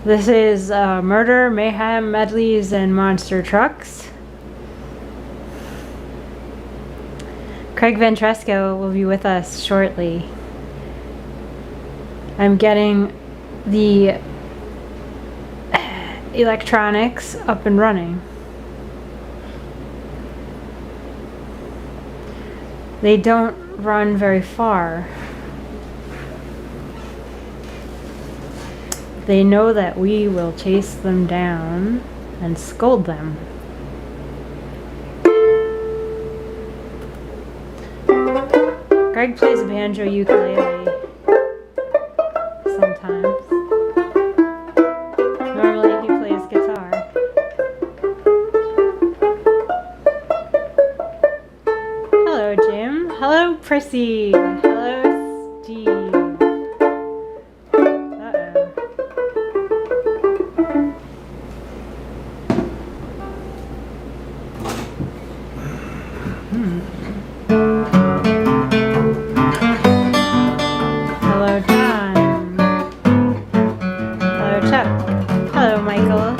This is Murder, Mayhem, Medleys, and Monster Trucks. Craig Ventresco will be with us shortly. I'm getting the electronics up and running. They don't run very far. They know that we will chase them down and scold them. Greg plays a banjo ukulele sometimes. Normally he plays guitar. Hello Jim. Hello Prissy. Hello Steve. Hello, John. Hello, Chuck. Hello, Michael.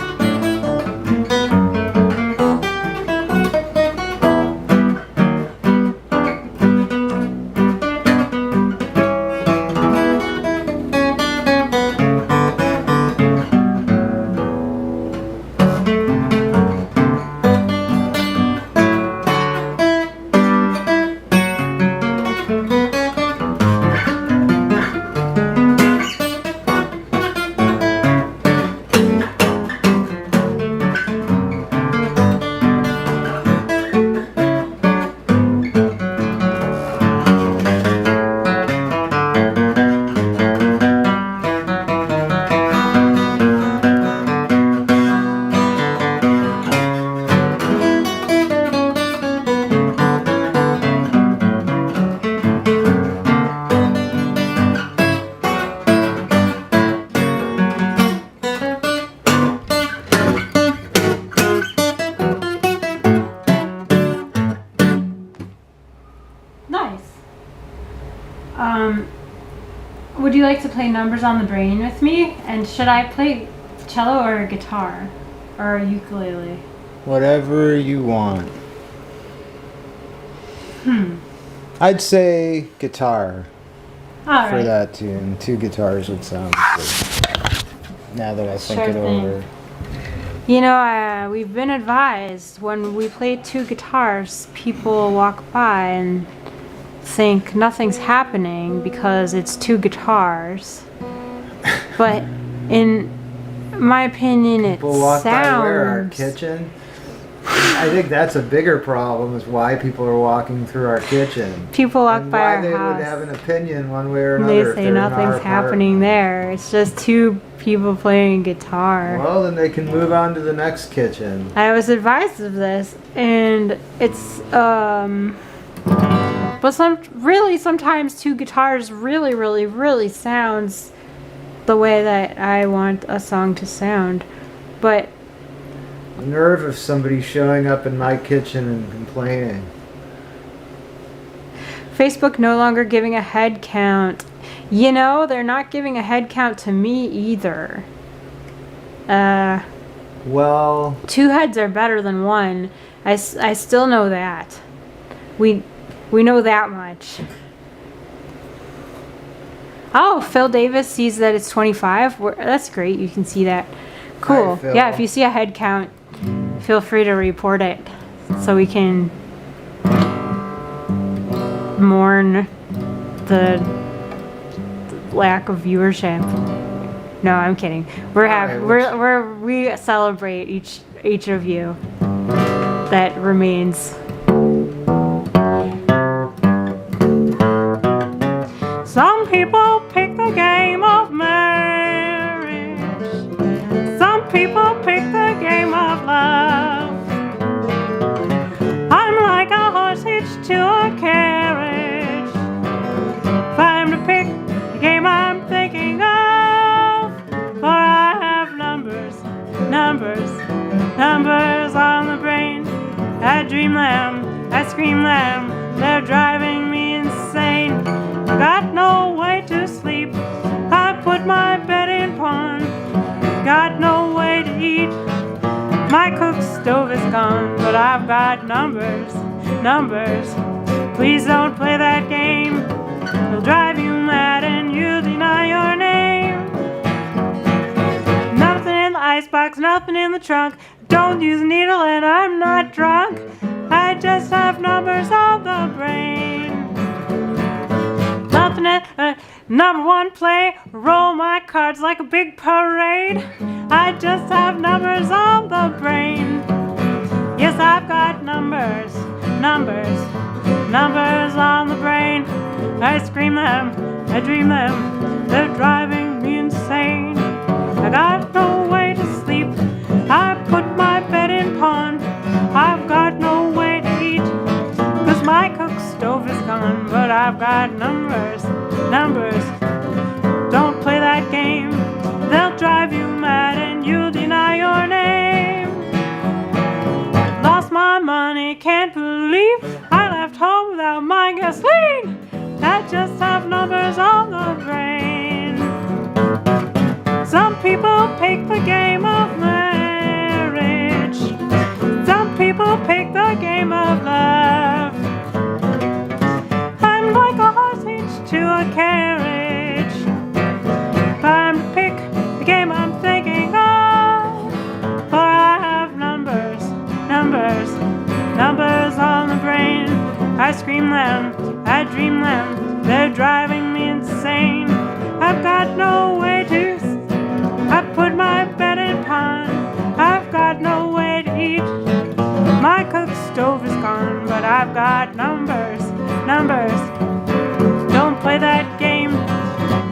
Nice. Would you like to play Numbers on the Brain with me? And should I play cello or guitar? Or ukulele? Whatever you want. I'd say guitar All for right. that tune. 2 guitars would sound good. Now that I think Sure it thing. over. You know, we've been advised when we play 2 guitars, people walk by and think nothing's happening because it's 2 guitars. But in my opinion, it People walk by where? Our sounds. kitchen? I think that's a bigger problem, is why people are walking through our kitchen. People walk And by why our they house. would have an opinion one way or And another. they if say they're in our nothing's happening apartment. there. It's just 2 people playing guitar. Well, then they can move on to the next kitchen. I was advised of this, and it's but sometimes 2 guitars really sounds the way that I want a song to sound. But The nerve of somebody showing up in my kitchen and complaining. Facebook no longer giving a head count. You know, they're not giving a head count to me either. Well, 2 heads are better than 1. I still know that. We know that much. Oh, Phil Davis sees that it's 25. That's great. You can see that. Cool. Hi, Phil. Yeah, if you see a head count, feel free to report it so we can mourn the lack of viewership. No, I'm kidding. We're happy. Alright, We celebrate each of you that remains. Some people pick the game of marriage. Some people pick the game of love. I'm like a horse hitched to a carriage. If I'm to pick the game I'm thinking of, for I have numbers on the brain. I dream them, I scream them, they're driving me insane. Got no way to sleep, I put my bed in pawn. Got numbers, numbers. Please don't play that game. It'll drive you mad and you'll deny your name. Nothing in the icebox, nothing in the trunk. Don't use a needle and I'm not drunk. I just have numbers on the brain. Nothing in number one play. Roll my cards like a big parade. I just have numbers on the brain. Yes, I've got numbers, numbers, numbers on the brain. I scream them, I dream them, they're driving me insane. I got no way to sleep, I put my bed in pawn. I've got no way to eat, 'cause my cook stove is gone. But I've got numbers, numbers. Don't play that game, they'll drive you mad and you'll deny your name. Lost my money, can't believe I left home without my gasoline. I just have numbers on the brain. Some people pick the game of marriage. Some people pick the game of love. I'm like a horse hitched to a carriage. I'm to pick the game I'm thinking of. For I have numbers, numbers, numbers on the brain. I scream them, I dream them, they're driving me insane. I've got no way to, I put my bed in pawn. I've got no way to eat, my cook stove is gone. But I've got numbers, numbers. Don't play that game,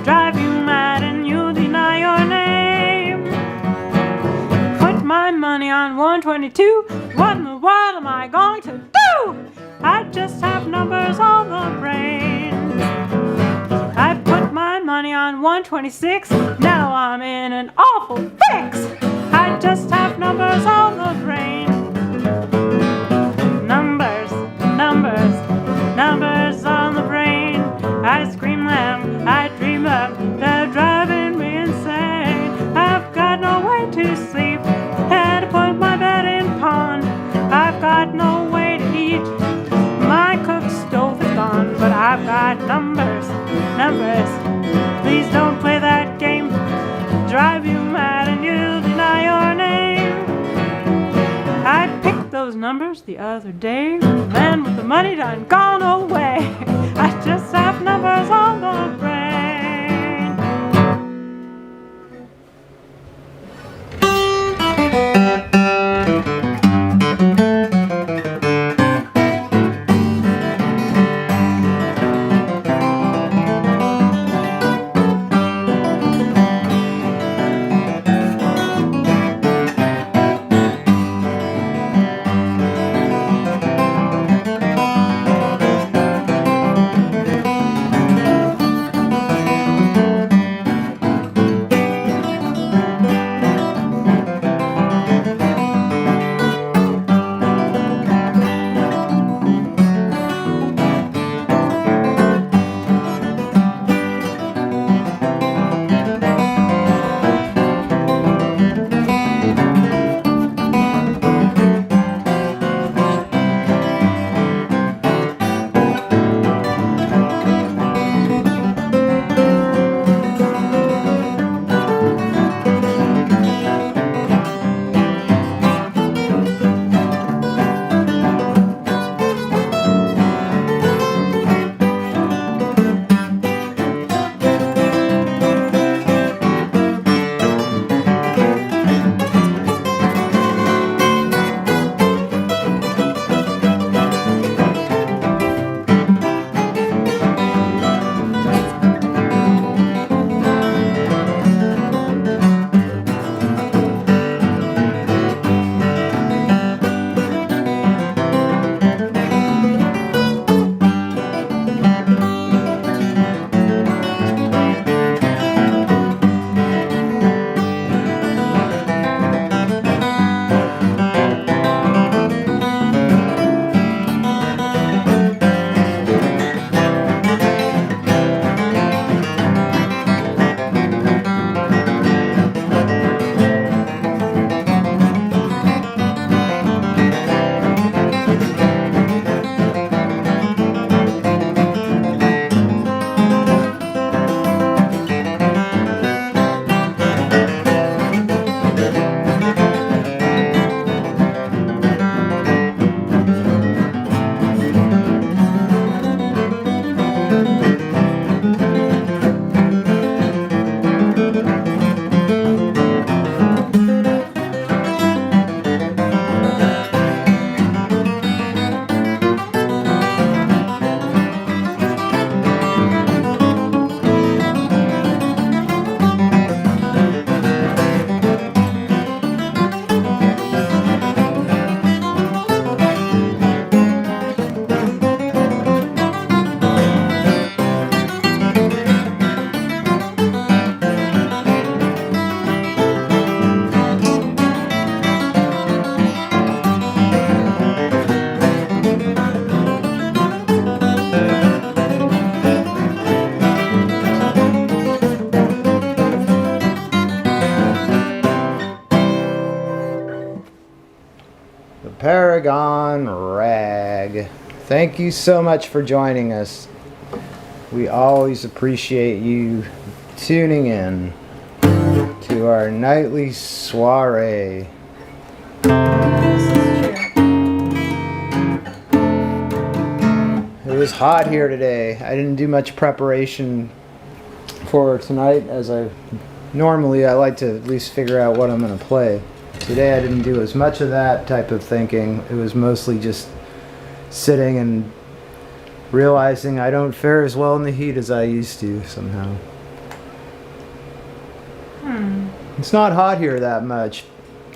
drive you mad and you'll deny your name. Put my money on 122, what in the world am I going to do? I just have numbers on the brain. I put my money on 126, now I'm in an awful fix. I just have numbers on the brain. Numbers, numbers, numbers on the brain. I scream them, I dream them, they're driving me insane. I've got no way to sleep, had to put my bed in pawn. I've got no way to eat, my cook stove is gone. But I've got numbers, numbers. Please don't play that game, drive you mad and you'll deny your name. I picked those numbers the other day, man with the money done gone away. I just have numbers on the brain. Paragon Rag. Thank you so much for joining us. We always appreciate you tuning in to our nightly soiree. It was hot here today. I didn't do much preparation for tonight, as I like to at least figure out what I'm going to play. Today I didn't do as much of that type of thinking. It was mostly just sitting and realizing I don't fare as well in the heat as I used to somehow. It's not hot here that much.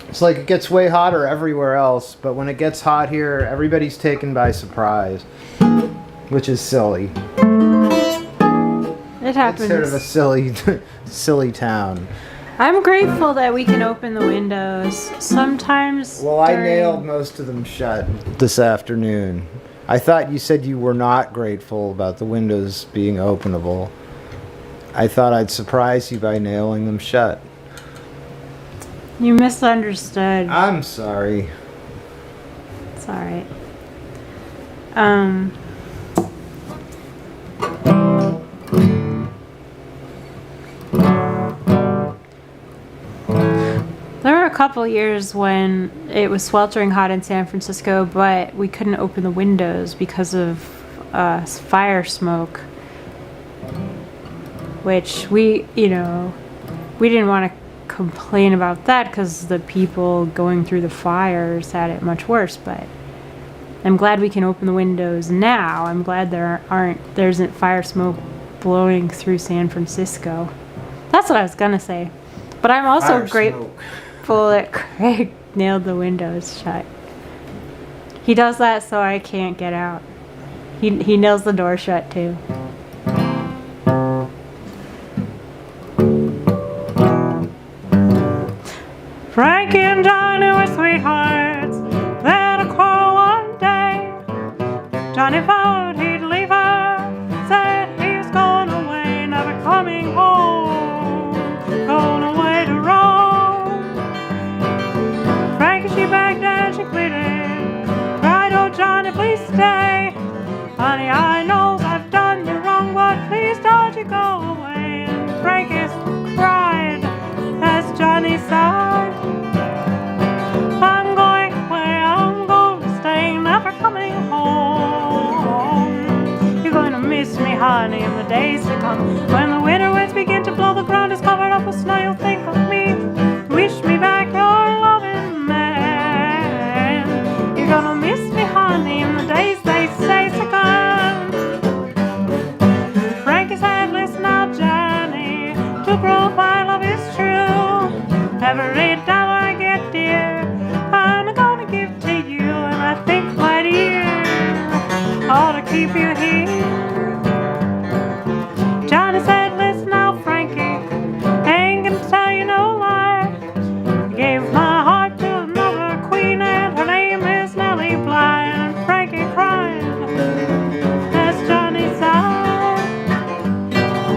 It's like it gets way hotter everywhere else, but when it gets hot here, everybody's taken by surprise, which is silly. It happens. It's sort of a silly town. I'm grateful that we can open the windows. Sometimes. Well, I nailed most of them shut this afternoon. I thought you said you were not grateful about the windows being openable. I thought I'd surprise you by nailing them shut. You misunderstood. I'm sorry. It's alright. There were a couple years when it was sweltering hot in San Francisco, but we couldn't open the windows because of fire smoke. Which we didn't want to complain about that because the people going through the fires had it much worse, but I'm glad we can open the windows now. I'm glad there isn't fire smoke blowing through San Francisco. That's what I was gonna say. But I'm also grateful that Craig nailed the windows shut. He does that so I can't get out. He nails the door shut too. Frankie and Johnny were sweethearts. They had a quarrel one day. Johnny vowed he'd leave her. Said he was going away, never coming home. Going away to Rome. Frankie, she begged and she pleaded. Cried, oh Johnny, please stay. Honey, I know I've done you wrong, but please don't you go away. And Frankie cried as Johnny sighed. I'm going away, I'm going to stay, never coming home. You're going to miss me, honey, in the days to come. When the winter winds begin to blow, the ground is covered up with snow, you'll think of me. Wish me back your loving man. You're gonna miss me, honey, in the days they say to come. Frankie said, listen now, Johnny, to prove my love is true. Every dollar I get, dear, I'm gonna give to you. And I think, my dear, I ought to keep you here. Johnny said, listen now, Frankie, ain't gonna tell you no lie. I gave my heart to another queen, and her name is Nellie Bly. And Frankie cried as Johnny sighed.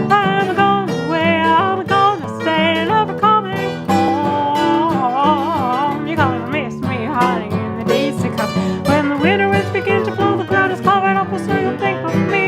I'm going away, I'm gonna stay, never coming home. You're gonna miss me, honey, in the days to come. When the winter winds begin to blow, the ground is covered up with snow, you'll think of me.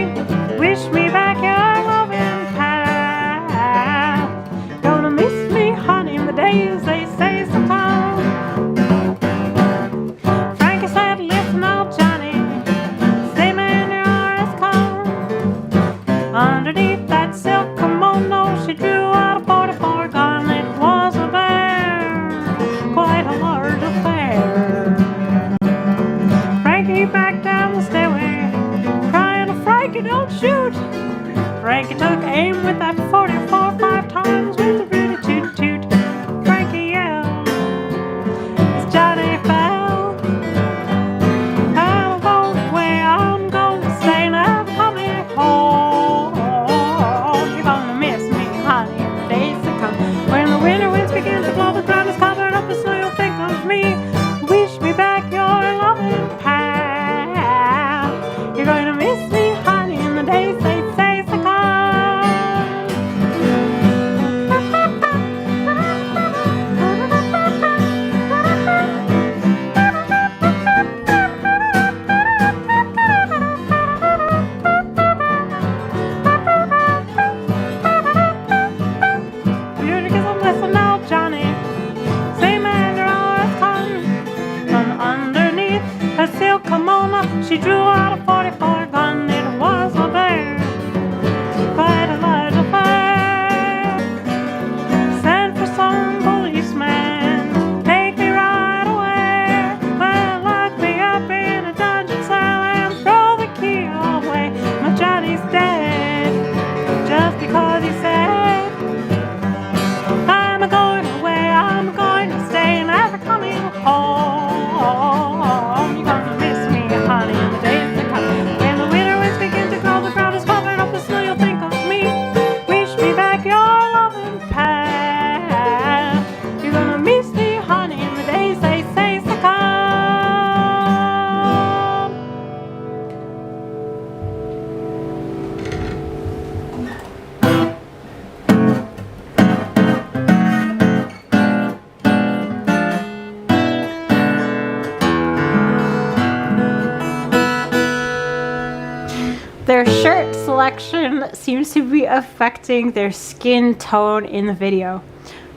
reflection seems to be affecting their skin tone in the video.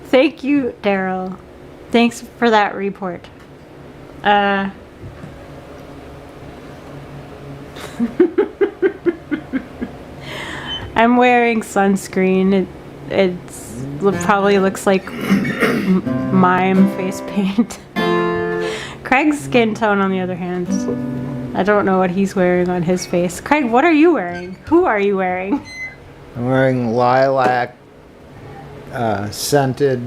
Thank you, Daryl. Thanks for that report. I'm wearing sunscreen. It probably looks like mime face paint. Craig's skin tone, on the other hand, I don't know what he's wearing on his face. Craig, what are you wearing? Who are you wearing? I'm wearing lilac scented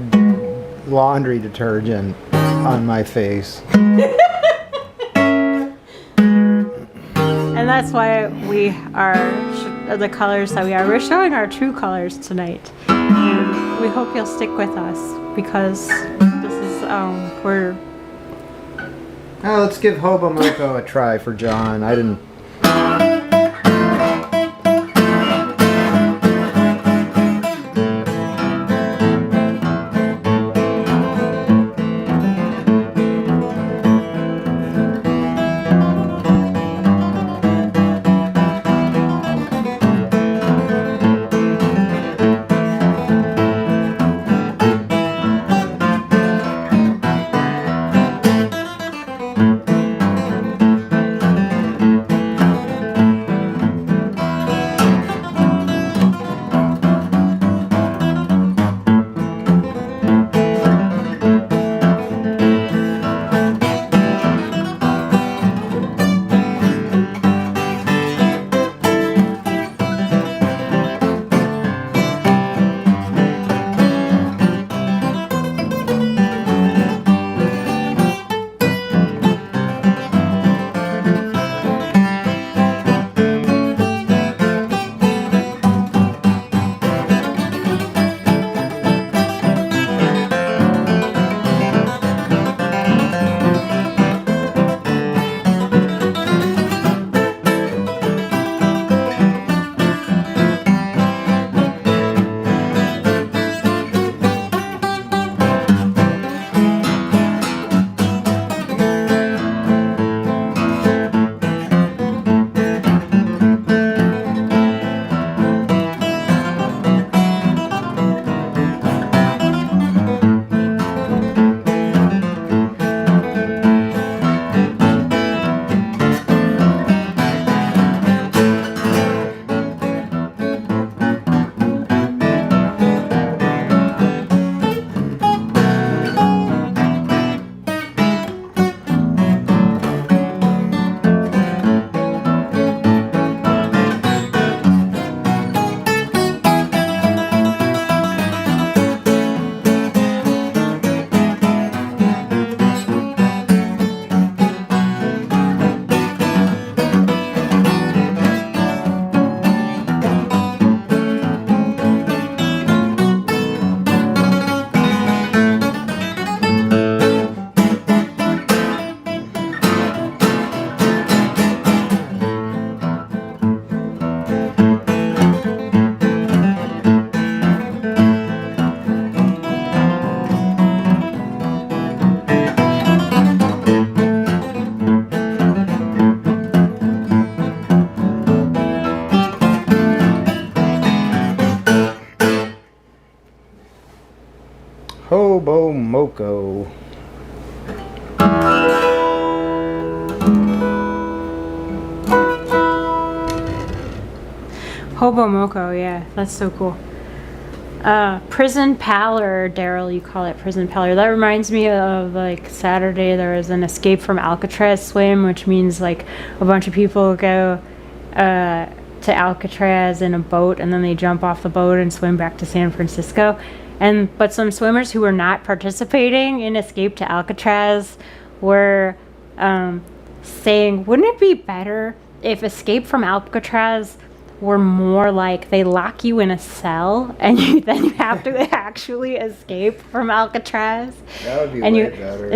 laundry detergent on my face. And that's why we are the colors that we are. We're showing our true colors tonight. And we hope you'll stick with us because this is, we're... Oh, let's give Hobo Moco a try for John. I didn't... Hobo Moco. Hobo Moco, yeah, that's so cool. Prison Pallor, Daryl, you call it Prison Pallor. That reminds me of like Saturday there was an Escape from Alcatraz swim, which means like a bunch of people go to Alcatraz in a boat and then they jump off the boat and swim back to San Francisco. But some swimmers who were not participating in Escape to Alcatraz were saying, wouldn't it be better if Escape from Alcatraz were more like they lock you in a cell and then you have to actually escape from Alcatraz? That would be and way better.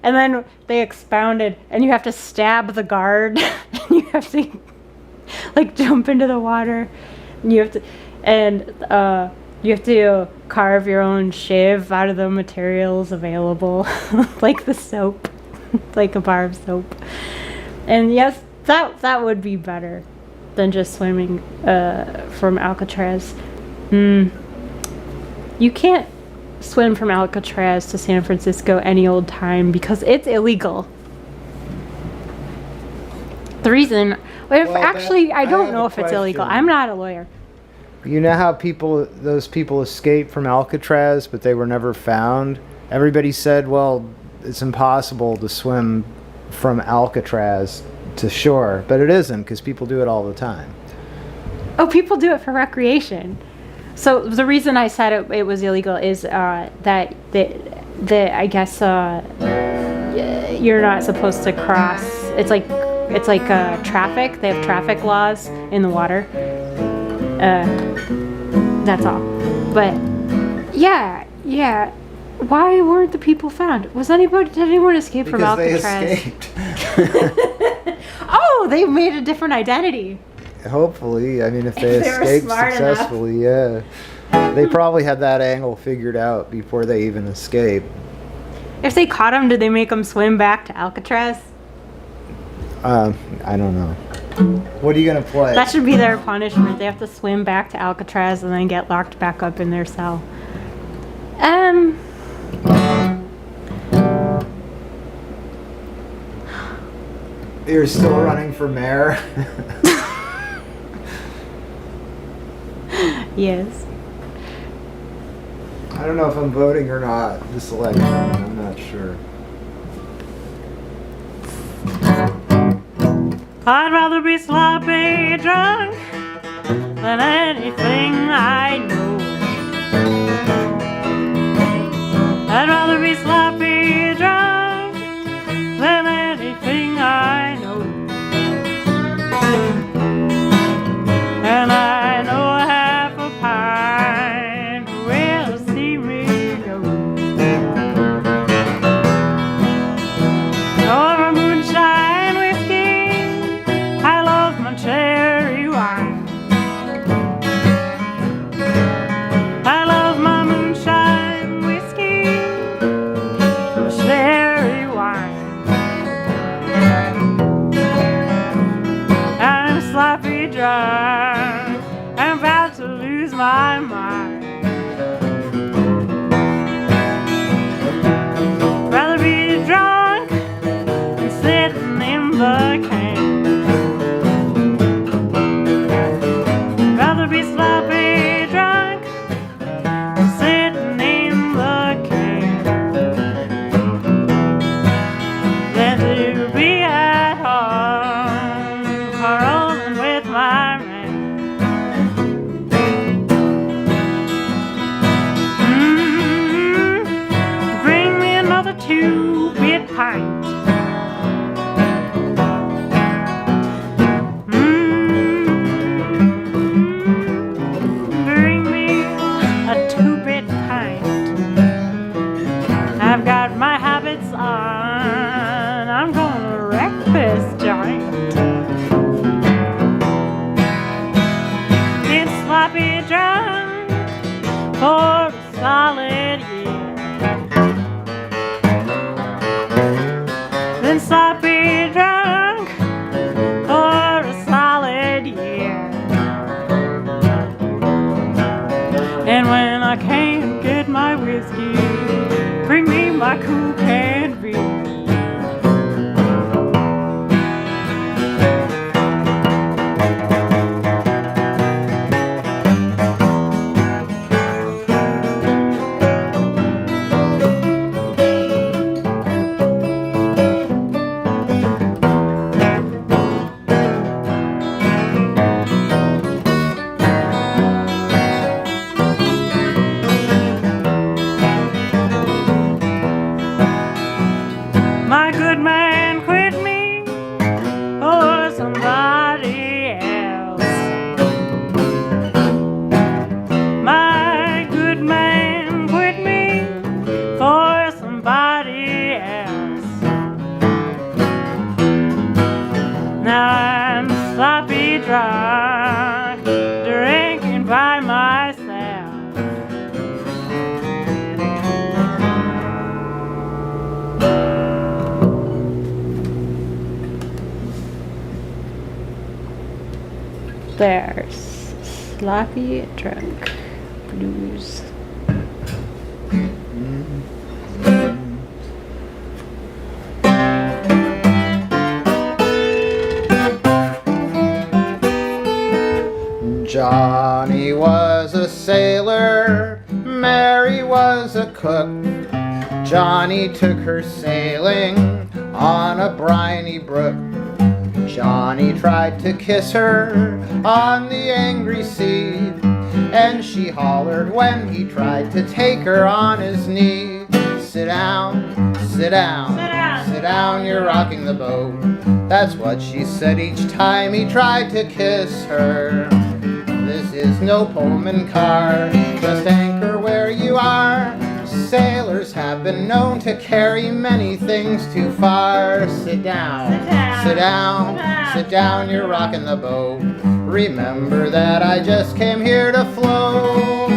And then they expounded, and you have to stab the guard, and you have to like jump into the water, and you have to carve your own shiv out of the materials available, like the soap, like a bar of soap. And yes, that would be better. than just swimming from Alcatraz. You can't swim from Alcatraz to San Francisco any old time because it's illegal. The reason, actually, I don't know if it's illegal. I'm not a lawyer. You know how those people escaped from Alcatraz, but they were never found? Everybody said, well, it's impossible to swim from Alcatraz to shore, but it isn't, because people do it all the time. Oh, people do it for recreation. So the reason I said it was illegal is that I guess you're not supposed to cross. It's like traffic. They have traffic laws in the water. That's all. But yeah. Why weren't the people found? Did anyone escape from Alcatraz? They escaped. Oh, they made a different identity. Hopefully, I mean, if they escaped successfully, yeah. They probably had that angle figured out before they even escaped. If they caught him, did they make him swim back to Alcatraz? I don't know. What are you gonna play? That should be their punishment. They have to swim back to Alcatraz and then get locked back up in their cell. You're still running for mayor? Yes. I don't know if I'm voting or not this election. I'm not sure. I'd rather be sloppy drunk than anything I know. I'd rather be sloppy drunk than anything I know. And I know half a pint will see me go. Over moonshine whiskey, I love my cherry wine. I love my moonshine whiskey, my cherry wine. I'm sloppy drunk, I'm about to lose my mind. Rather be drunk than sitting in the can. Rather be sloppy drunk than sitting in the can than to be at home quarreling with my man. Bring me another 2-bit pint. Bring me a 2-bit pint. I've got my habits on. I'm gonna wreck this joint. Been sloppy drunk for a solid year. Been sloppy drunk for a solid year. And when I can't get my whiskey, bring me my cool canned beer. There's Sloppy Drunk Blues. Johnny was a sailor, Mary was a cook. Johnny took her sailing on a briny brook. Johnny tried to kiss her on the angry sea, and she hollered when he tried to take her on his knee. Sit down, sit down, sit down, you're rocking the boat. That's what she said each time he tried to kiss her. This is no Pullman car, just anchor where you are. Sailors have been known to carry many things too far. Sit down, sit down, sit down, you're rocking the boat. Remember that I just came here to float.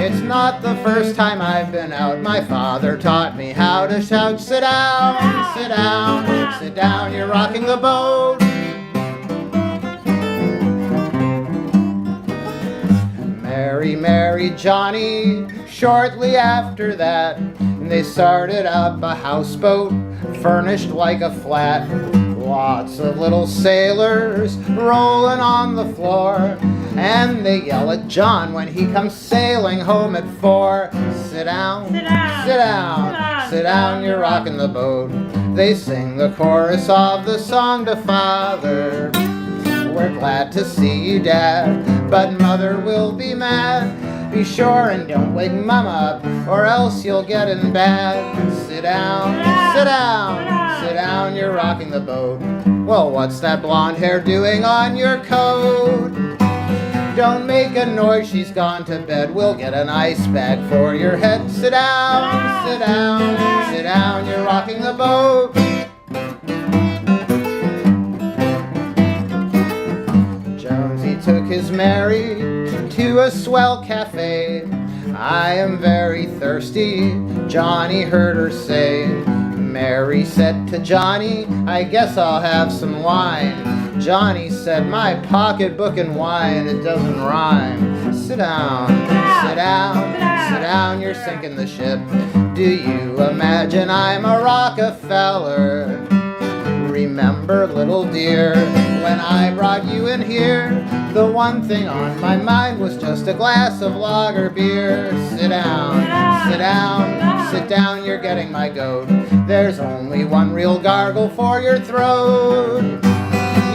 It's not the first time I've been out. My father taught me how to shout. Sit down, sit down, sit down, you're rocking the boat. Mary married Johnny. Shortly after that, they started up a houseboat furnished like a flat. Lots of little sailors rolling on the floor, and they yell at John when he comes sailing home at 4. Sit down, sit down, sit down, sit down, you're rocking the boat. They sing the chorus of the song to Father. We're glad to see you, Dad, but Mother will be mad. Be sure and don't wake Mama up, or else you'll get in bad. Sit down, sit down, sit down, you're rocking the boat. Well, what's that blonde hair doing on your coat? Don't make a noise, she's gone to bed. We'll get an ice bag for your head. Sit down, sit down, sit down, you're rocking the boat. Jonesy took his Mary to a swell cafe. I am very thirsty, Johnny heard her say. Mary said to Johnny, I guess I'll have some wine. Johnny said, my pocketbook and wine, it doesn't rhyme. Sit down, sit down, sit down, you're sinking the ship. Do you imagine I'm a Rockefeller? Remember, little dear, when I brought you in here, the one thing on my mind was just a glass of lager beer. Sit down, sit down, sit down, you're getting my goat. There's only one real gargle for your throat.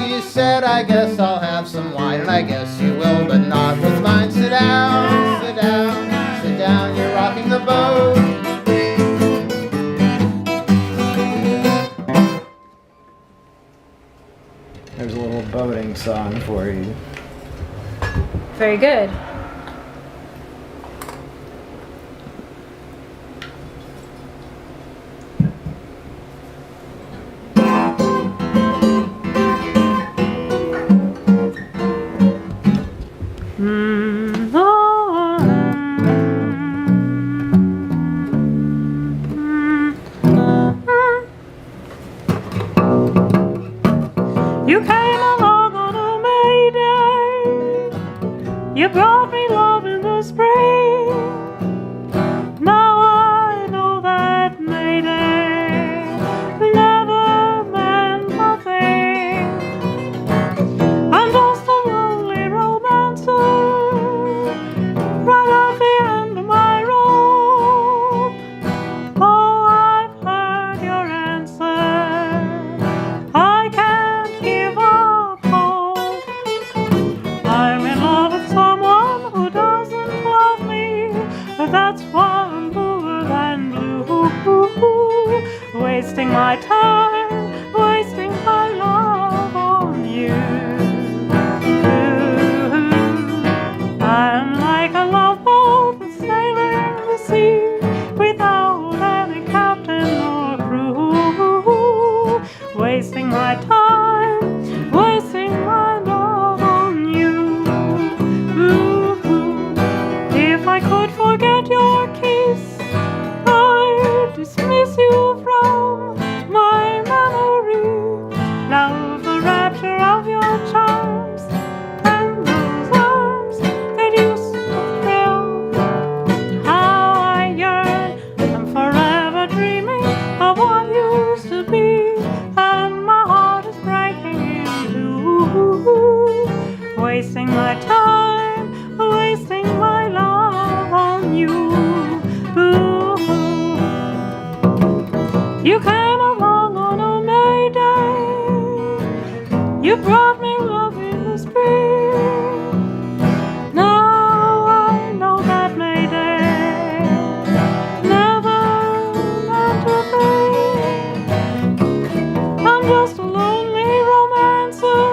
You said, I guess I'll have some wine, and I guess you will, but not with mine. Sit down, sit down, sit down, you're rocking the boat. There's a little boating song for you. Very good. You came along on a May Day. You brought me love in the spring. Now I know that May Day never meant nothing. I'm just a lonely romancer right at the end of my rope. Oh, I've heard your answer. I can't give up hope. I'm in love with someone who doesn't love me. That's why I'm bluer than blue. Wasting my time, wasting my love on you. I'm like a love boat sailing the sea without any captain or crew. Wasting my time, wasting my love on you. If I could forget your kiss, I'd dismiss you from my You came along on a May Day. You brought me love in the spring. Now I know that May Day never meant a thing. I'm just a lonely romancer,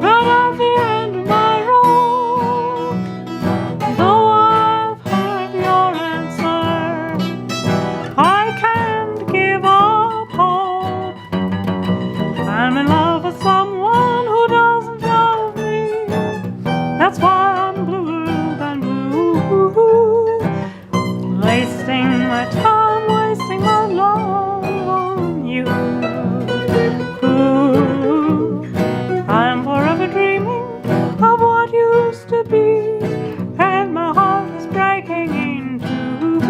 right at the end of my rope. Though I've heard your answer, I can't give up hope. I'm in love with someone who doesn't love me. That's why I'm bluer than blue. Wasting my time, wasting my love on you. I'm forever dreaming of what used to be, and my heart is breaking in two.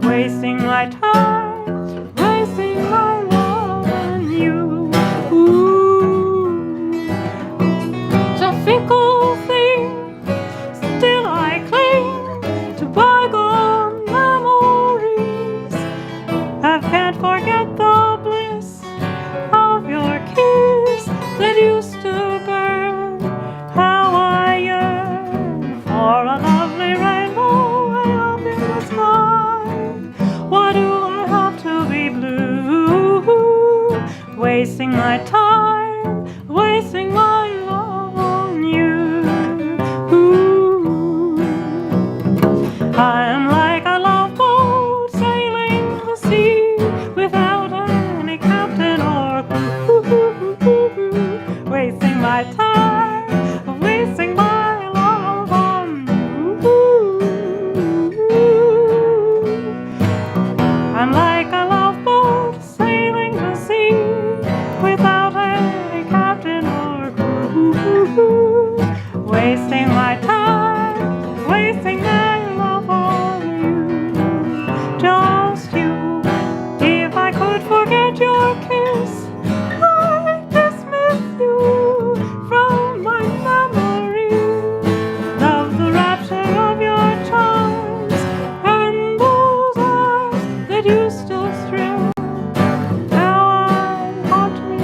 Wasting my time, wasting my love on you. It's a fickle thing, still I cling to bygone memories. I can't forget the bliss of your kiss that used to burn. How I yearn for a lovely rainbow way up in the sky. Why do I have to be blue? Wasting my time, wasting my love on you. I am like a love boat sailing the sea without any captain or crew. Wasting my time, wasting my love on you. I'm like a love boat sailing the sea without any captain or crew. Wasting my time, wasting my love on you. Just you. If I could forget your kiss, I'd dismiss you from my memory. Love the rapture of your charms and those eyes that used to thrill. Now I'm haunted,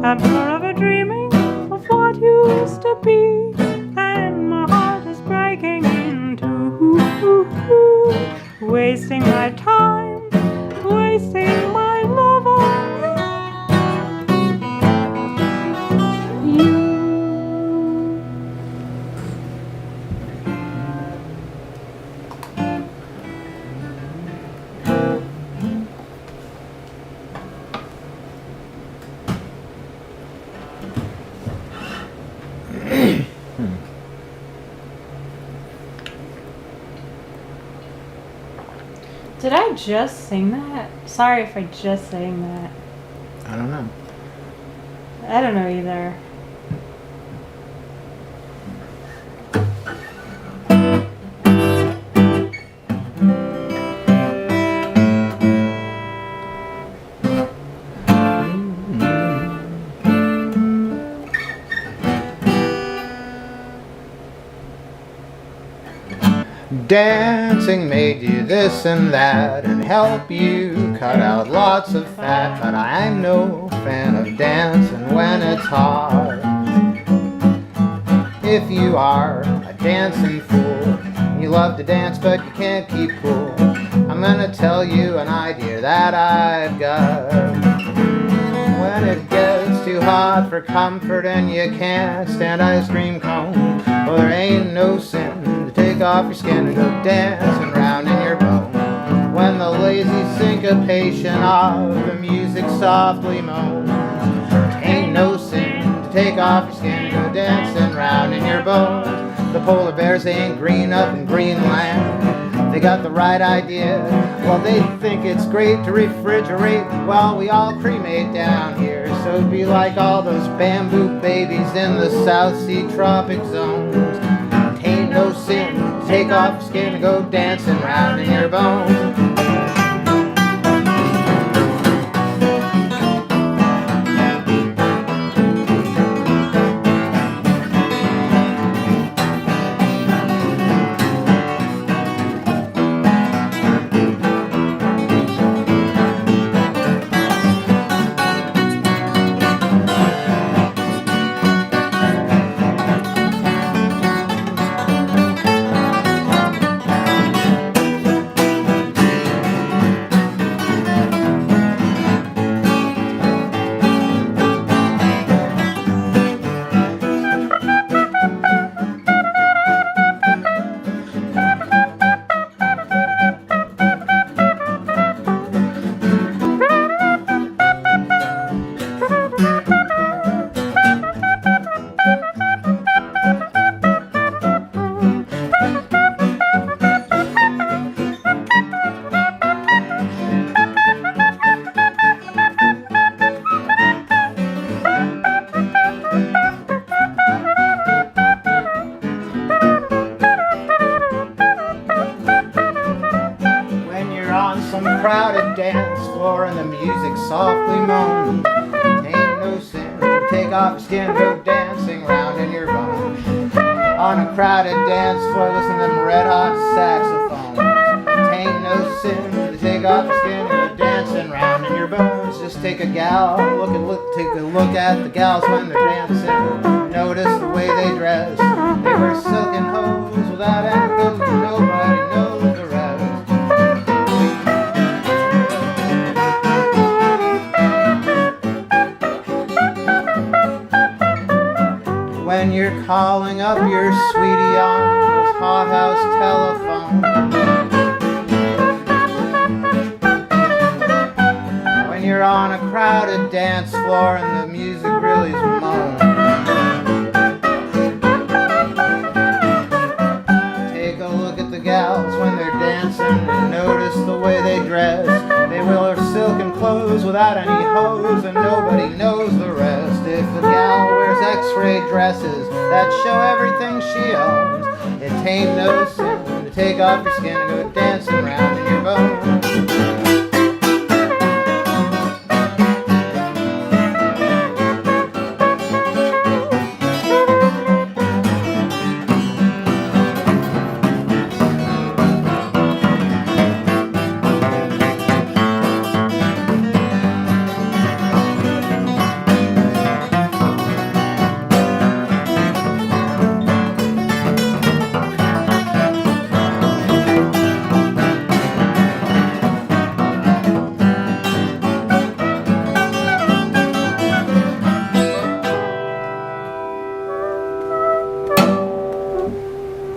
I'm forever dreaming of what used to be, and my heart is breaking in two. Wasting my time, wasting my love on you. Did I just sing that? Sorry if I just sang that. I don't know. I don't know either. Dancing made you this and that and help you cut out lots of fat, but I'm no fan of dancing when it's hard. If you are a dancing fool, you love to dance but you can't keep cool, I'm gonna tell you an idea that I've got. When it gets too hot for comfort and you can't stand ice cream cone, well, there ain't no sin to take off your skin and go dancing round in your bone. When the lazy syncopation of the music softly moans, ain't no sin to take off your skin and go dancing round in your bones. The polar bears ain't green up in Greenland, they got the right idea. Well, they think it's great to refrigerate while we all cremate down here. So it'd be like all those bamboo babies in the South Sea tropic zones. Ain't no sin to take off your skin and go dancing round in your bones. crowded dance floor and the music softly moans. It ain't no sin to take off your skin, go dancing round in your bones. On a crowded dance floor, listen to them red hot saxophones. It ain't no sin to take off your skin and go dancing round in your bones. Just take a gal, take a look at the gals when they're dancing. Notice the way they dress. They wear silken hose without ankles, and nobody knows the rest. When you're calling up your sweetie on those hothouse telephones, when you're on a crowded dance floor and the music really's moan, take a look at the gals when they're dancing and notice the way they dress. They wear silken clothes without any hose and nobody knows the rest. If a gal wears x-ray dresses that show everything she owns, it ain't no sin to take off your skin and go dancing around in your bones.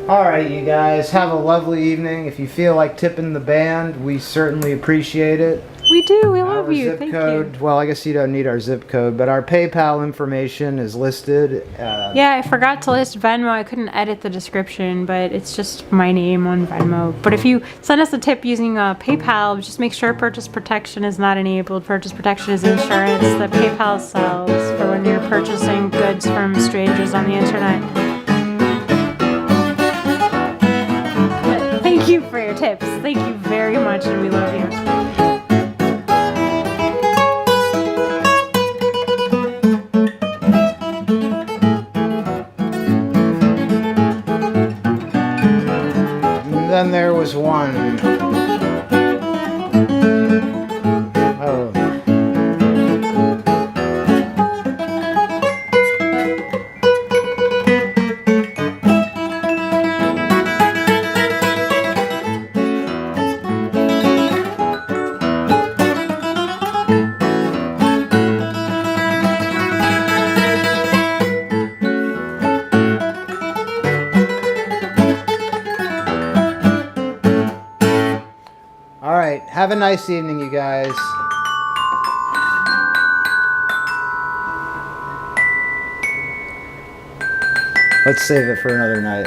Alright, you guys, have a lovely evening. If you feel like tipping the band, we certainly appreciate it. We do. We love Our you. zip Thank code, you. well, I guess you don't need our zip code, but our PayPal information is listed. Yeah, I forgot to list Venmo. I couldn't edit the description, but it's just my name on Venmo. But if you send us a tip using PayPal, just make sure purchase protection is not enabled. Purchase protection is insurance that PayPal sells for when you're purchasing goods from strangers on the internet. But thank you for your tips. Thank you very much, and we love you. Then there was one. Oh. All right, have a nice evening, you guys. Let's save it for another night.